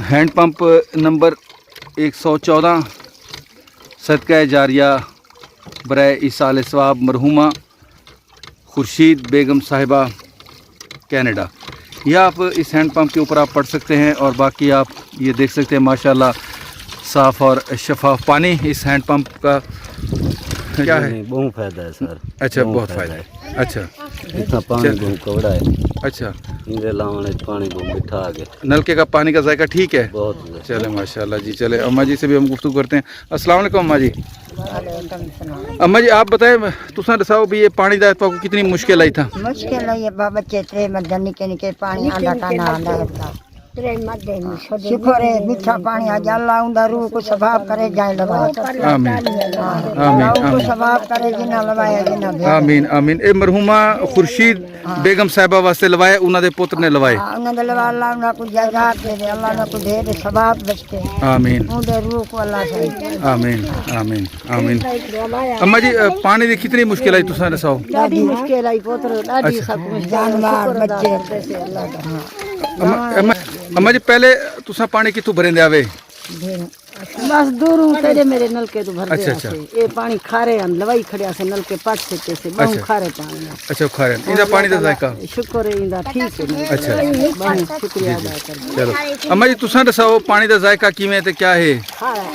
Hand pump number 114 सदका जारिया बराए ईसाल सवाब मरहुमा खुर्शीद बेगम साहिबा कनाडा। यह आप इस हैंड पंप के ऊपर आप पढ़ सकते हैं और बाकी आप ये देख सकते हैं माशाल्लाह साफ़ और शफाफ पानी इस हैंड पंप का क्या है। बहुत फायदा है सर। अच्छा, बहुत फ़ायदा है। अच्छा, इतना पानी बहुत कवड़ा है। अच्छा, इनके लाने पानी बहुत मीठा आ गया। नलके का पानी का जायका ठीक है। बहुत चले माशाल्लाह जी। चले अम्मा जी से भी हम गुफ्तगू करते हैं। अस्सलाम वालेकुम अम्मा जी। अम्मा जी आप बताएं तुसा दसाओ भी ये पानी दा तो कितनी मुश्किल आई था। मुश्किल है ये बच्चे त्रे मदन निके निके पानी आंदा टाना आंदा है। शुक्र है मीठा पानी आ अल्लाह उनदा रूह को सवाब करे जाए लगा। आमीन आमीन को सवाब करे जिना लवाया जिना आमीन आमीन। ए मरहुमा खुर्शीद बेगम साहिबा वास्ते लवाए, उन्हां दे पुत्र ने लवाए। उन्हां दे लवा अल्लाह उन्हां को जज़ात दे दे, अल्लाह उन्हां को दे दे सवाब बचते। आमीन उनदे रूह को अल्लाह सही। आमीन आमीन आमीन। अम्मा जी पानी दी कितनी मुश्किल आई तुसा दसाओ। दादी मुश्किल आई पुत्र दादी सब कुछ जानवर बच्चे से अल्लाह का। अम्मा जी पहले तुसा पानी कितों भरेंदे आवे। बस दूरों तेरे मेरे नलके तो भर अच्छा, दे अच्छा। ये पानी खारे हम लवाई खड़िया से नलके पाट से बहुत खारे पानी। अच्छा खारे इंदा पानी दा जायका शुक्र है इंदा ठीक है। अच्छा बहुत शुक्रिया अदा कर। चलो अम्मा जी तुसा दसाओ पानी दा जायका किवें ते क्या है। खारा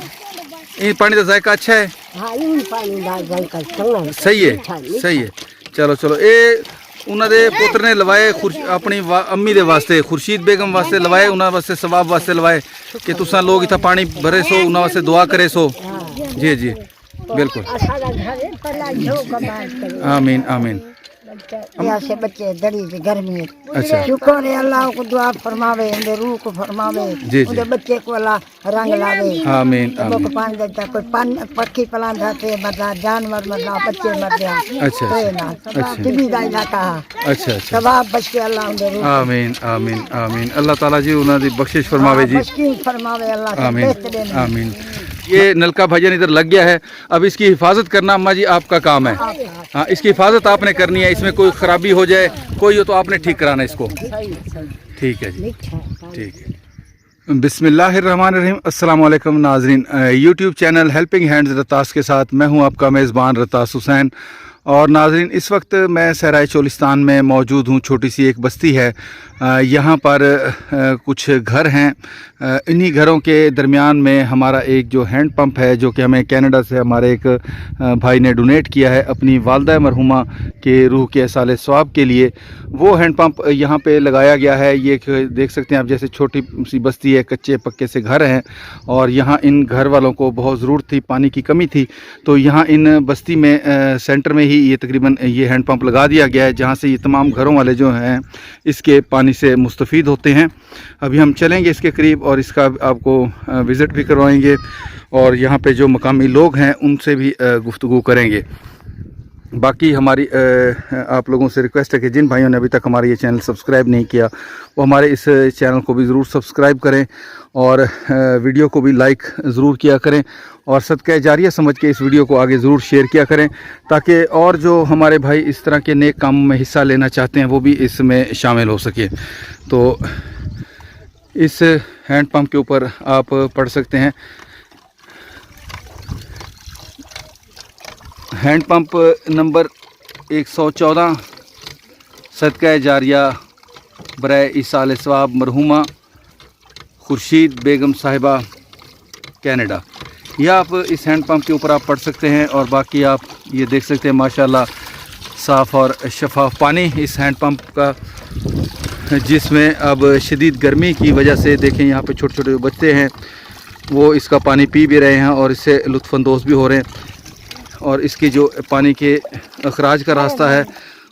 ये पानी दा जायका अच्छा है। हाँ इन पानी दा जायका चंगा है। सही है सही है। चलो चलो ए उन्हां दे पुत्र ने लवाए अपनी अम्मी दे वास्ते खुर्शीद बेगम वास्ते लवाए, उन्हां वास्ते सवाब वास्ते लवाए कि तुसा लोग इतना पानी भरे सो उन्हां वास्ते दुआ करे सो। जी जी बिल्कुल आमीन आमीन। यहाँ से बच्चे दड़ी की गर्मी। अच्छा शुक्र है अल्लाह को दुआ फरमावे उनके रूह को फरमावे जी, उनके बच्चे को अल्लाह रंग लावे। आमीन को आमीन। पानी देता कोई पक्षी पलान जाते मतलब जानवर मतलब बच्चे मर गए। अच्छा अच्छा टिबी का इलाका अच्छा अच्छा। सवाब बच के अल्लाह उनके रूह आमीन आमीन आमीन। अल्लाह ताला जी उन्हां दी बख्शिश फरमावे जी। बख्शिश फरमावे अल्लाह से आमीन बेहतरीन। आमीन। ये नलका भाईजान इधर लग गया है, अब इसकी हिफाजत करना अम्मा जी आपका काम है। हाँ इसकी हिफाजत आपने करनी है, इसमें कोई ख़राबी हो जाए कोई हो तो आपने ठीक कराना इसको। ठीक है जी ठीक है। बिस्मिल्लाहिर्रहमानिर्रहीम। अस्सलाम वालेकुम नाजरीन, यूट्यूब चैनल हेल्पिंग हैंड्स रतास के साथ मैं हूं आपका मेज़बान रतास हुसैन। और नाजरीन इस वक्त मैं सहराए चोलिस्तान में मौजूद हूं। छोटी सी एक बस्ती है, यहाँ पर कुछ घर हैं। इन्हीं घरों के दरमियान में हमारा एक जो हैंड पंप है जो कि हमें कनाडा से हमारे एक भाई ने डोनेट किया है अपनी वालदा मरहुमा के रूह के साले सवाब के लिए, वो हैंड पंप यहाँ पे लगाया गया है। ये देख सकते हैं आप, जैसे छोटी सी बस्ती है, कच्चे पक्के से घर हैं और यहाँ इन घर वालों को बहुत ज़रूरत थी, पानी की कमी थी, तो यहाँ इन बस्ती में सेंटर में ही ये तकरीबन ये हैंड पंप लगा दिया गया है जहाँ से ये तमाम घरों वाले जो हैं इसके पानी से मुस्तफ़ीद होते हैं। अभी हम चलेंगे इसके करीब और इसका आपको विज़िट भी करवाएंगे और यहाँ पे जो मकामी लोग हैं उनसे भी गुफ्तगू करेंगे। बाकी हमारी आप लोगों से रिक्वेस्ट है कि जिन भाइयों ने अभी तक हमारा ये चैनल सब्सक्राइब नहीं किया वो हमारे इस चैनल को भी ज़रूर सब्सक्राइब करें और वीडियो को भी लाइक ज़रूर किया करें और सदका जारिया समझ के इस वीडियो को आगे ज़रूर शेयर किया करें ताकि और जो हमारे भाई इस तरह के नेक कामों में हिस्सा लेना चाहते हैं वो भी इसमें शामिल हो सके। तो इस हैंड पंप के ऊपर आप पढ़ सकते हैं हैंड पंप नंबर 114 सदका जारिया बराए ईसाल सवाब मरहुमा खुर्शीद बेगम साहिबा कनाडा। यह आप इस हैंड पंप के ऊपर आप पढ़ सकते हैं और बाकी आप ये देख सकते हैं माशाल्लाह साफ़ और शफाफ पानी इस हैंड पंप का, जिसमें अब शदीद गर्मी की वजह से देखें यहाँ पे छोटे छोटे बच्चे हैं वो इसका पानी पी भी रहे हैं और इससे लुत्फ़अंदोज़ भी हो रहे हैं। और इसके जो पानी के अखराज का रास्ता है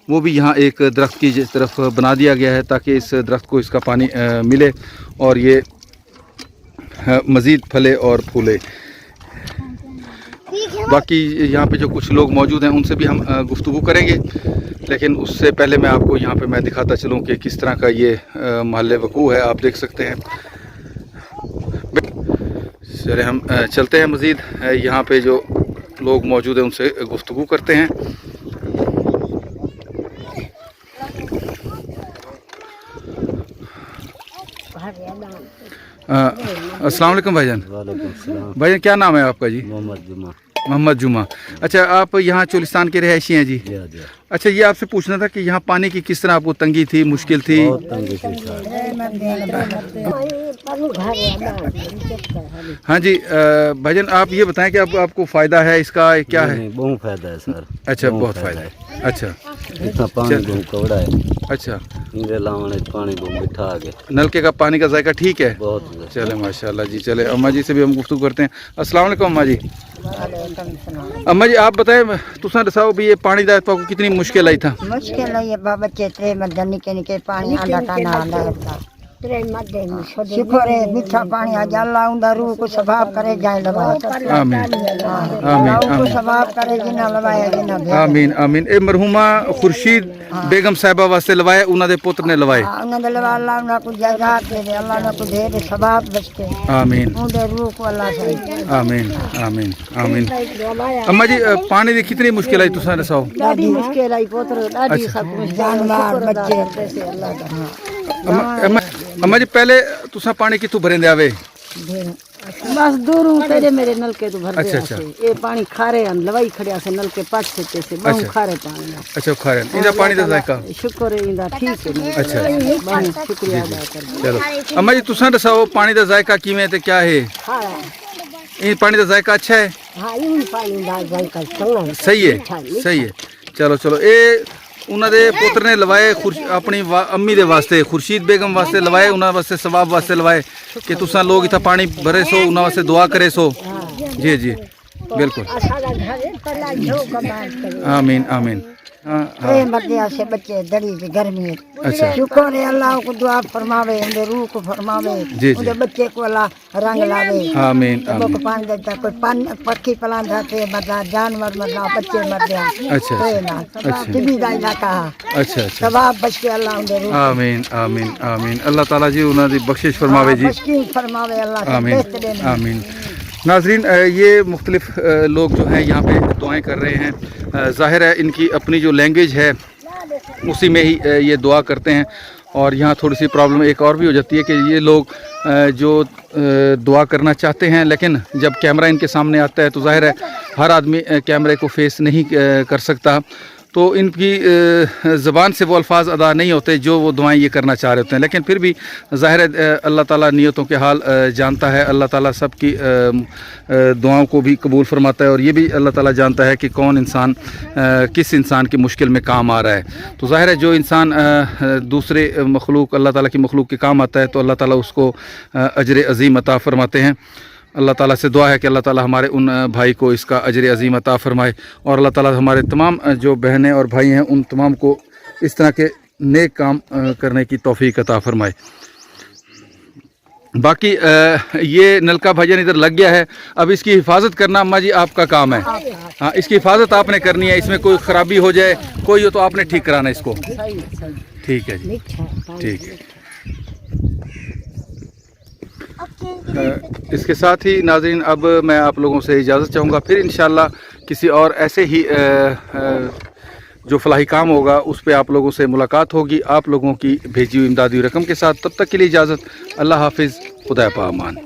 वो भी यहाँ एक दरख्त की तरफ बना दिया गया है ताकि इस दरख्त को इसका पानी मिले और ये मज़ीद फले और फूले। बाकी यहाँ पे जो कुछ लोग मौजूद हैं उनसे भी हम गुफ्तगू करेंगे, लेकिन उससे पहले मैं आपको यहाँ पे मैं दिखाता चलूँ कि किस तरह का ये महल्ले वकू है। आप देख सकते हैं। चले हम चलते हैं मज़ीद यहाँ पे जो लोग मौजूद हैं उनसे गुफ्तगू करते हैं। अस्सलाम वालेकुम भाईजान। वालेकुम सलाम। भाईजान क्या नाम है आपका जी? मोहम्मद जुमा। मोहम्मद जुमा। अच्छा, आप यहाँ चोलिस्तान के रहायशी हैं जी? जी जी। अच्छा, ये आपसे पूछना था कि यहाँ पानी की किस तरह आपको तंगी थी, मुश्किल थी? बहुत तंगी थी सर। हाँ जी, भाईजान आप ये बताएं कि आपको फ़ायदा है इसका, क्या है? नहीं, बहुत फायदा है सर। अच्छा, बहुत फ़ायदा है। अच्छा इतना पानी बहुत कवड़ा है। अच्छा, इनके लावण पानी बहुत मीठा आ गया। नलके का पानी का जायका ठीक है? बहुत। चले माशाल्लाह जी। चले अम्मा जी से भी हम गुफ्तगू करते हैं। अस्सलाम वालेकुम अम्मा जी। अम्मा जी आप बताएं, तुसा दसाओ भी ये पानी दा आपको कितनी मुश्किल आई था? मुश्किल है ये बच्चे त्रे मध्य निके निके पानी आंदा टाना आंदा है शुक्र है मीठा पानी आ जाला उंदा रूह को सवाब करे जाए लवा। आमीन को सवाब करे जिन्ना लवाया जिन्ना भेजा। आमीन आमीन। ए मरहुमा खुर्शीद बेगम साहिबा वास्ते लवाए, उन्होंने पुत्र ने लवाए। उन्ना दे लवा अल्लाह उन्ना को जज़ात दे दे, अल्लाह ने को दे दे सवाब बचते। आमीन उंदे रूह को अल्लाह सही। आमीन आमीन आमीन। अम्मा जी पानी दी कितनी मुश्किल आई तुसा दसाओ? दादी मुश्किल आई पुत्र दादी सब कुछ जानवर बच्चे से अल्लाह का। अम्मा जी पहले तुसा पानी कितों भरेंदे आवे? बस दूरों तेरे मेरे नलके तो भर दे। अच्छा, अच्छा। ये पानी खारे हम लवाई खड़िया से नलके पाट से बहुत खारे पानी है। अच्छा खारे इंदा पानी दा जायका? शुक्र है इंदा ठीक है। अच्छा बहुत शुक्रिया अदा कर। चलो अम्मा जी तुसा दसाओ पानी दा जायका किवें ते क्या है? खारा ये पानी दा जायका अच्छा है? हाँ इन पानी दा जायका चंगा है। सही है, सही है। चलो चलो ये उन्होंने दे पुत्र ने लवाए अपनी अम्मी दे वास्ते, खुर्शीद बेगम वास्ते लवाए, उन्होंने वास्ते सवाब वास्ते लवाए कि तुसा लोग इतना पानी भरे सो, उन्होंने वास्ते दुआ करे सो। जी जी बिल्कुल। आमीन आमीन। रे मध्य से बच्चे दड़ी की गर्मी। अच्छा शुक्र है अल्लाह को दुआ फरमावे, उनके रूह को फरमावे, जी, उनके बच्चे को अल्लाह रंग लावे। आमीन लोग आमीन। पानी देता, कोई पक्षी पलान जाते मतलब जानवर मतलब बच्चे मर गया। अच्छा टिबी का इलाका अच्छा अच्छा। सवाब बच के अल्लाह उनके रूह आमीन आमीन आमीन। अल्लाह ताला जी उन्होंने दी बख्शिश फरमावे जी। बख्शिश फरमावे अल्लाह। आमीन आमीन। नाजरीन ये मुख्तलिफ लोग जो हैं यहाँ पे दुआएं कर रहे हैं। ज़ाहिर है इनकी अपनी जो लैंग्वेज है उसी में ही ये दुआ करते हैं। और यहाँ थोड़ी सी प्रॉब्लम एक और भी हो जाती है कि ये लोग जो दुआ करना चाहते हैं लेकिन जब कैमरा इनके सामने आता है तो ज़ाहिर है हर आदमी कैमरे को फेस नहीं कर सकता, तो इनकी ज़बान से वो अल्फाज अदा नहीं होते जो वो दुआएं ये करना चाह रहे होते हैं। लेकिन फिर भी ज़ाहिर है अल्लाह ताला नियतों के हाल जानता है। अल्लाह ताला सबकी दुआओं को भी कबूल फरमाता है और ये भी अल्लाह ताला जानता है कि कौन इंसान किस इंसान की मुश्किल में काम आ रहा है। तो ज़ाहिर है जो इंसान दूसरे मखलूक अल्लाह ताला की मखलूक के काम आता है तो अल्लाह ताला उसको अजर अज़ीम अता फरमाते हैं। अल्लाह ताला से दुआ है कि अल्लाह ताला हमारे उन भाई को इसका अजर अज़ीम अता फरमाए और अल्लाह ताला हमारे तमाम जो बहनें और भाई हैं उन तमाम को इस तरह के नेक काम करने की तौफीक अता फरमाए। बाकी ये नलका भाईजान इधर लग गया है, अब इसकी हिफाजत करना अम्मा जी आपका काम है। हाँ इसकी हिफाजत आपने करनी है, इसमें कोई ख़राबी हो जाए कोई हो तो आपने ठीक कराना इसको। ठीक है जी, ठीक है। इसके साथ ही नाज़रीन अब मैं आप लोगों से इजाज़त चाहूँगा, फिर इंशाल्लाह किसी और ऐसे ही जो फलाही काम होगा उस पे आप लोगों से मुलाकात होगी आप लोगों की भेजी हुई इमदादी रकम के साथ। तब तक के लिए इजाज़त। अल्लाह हाफिज़, खुदा पामान।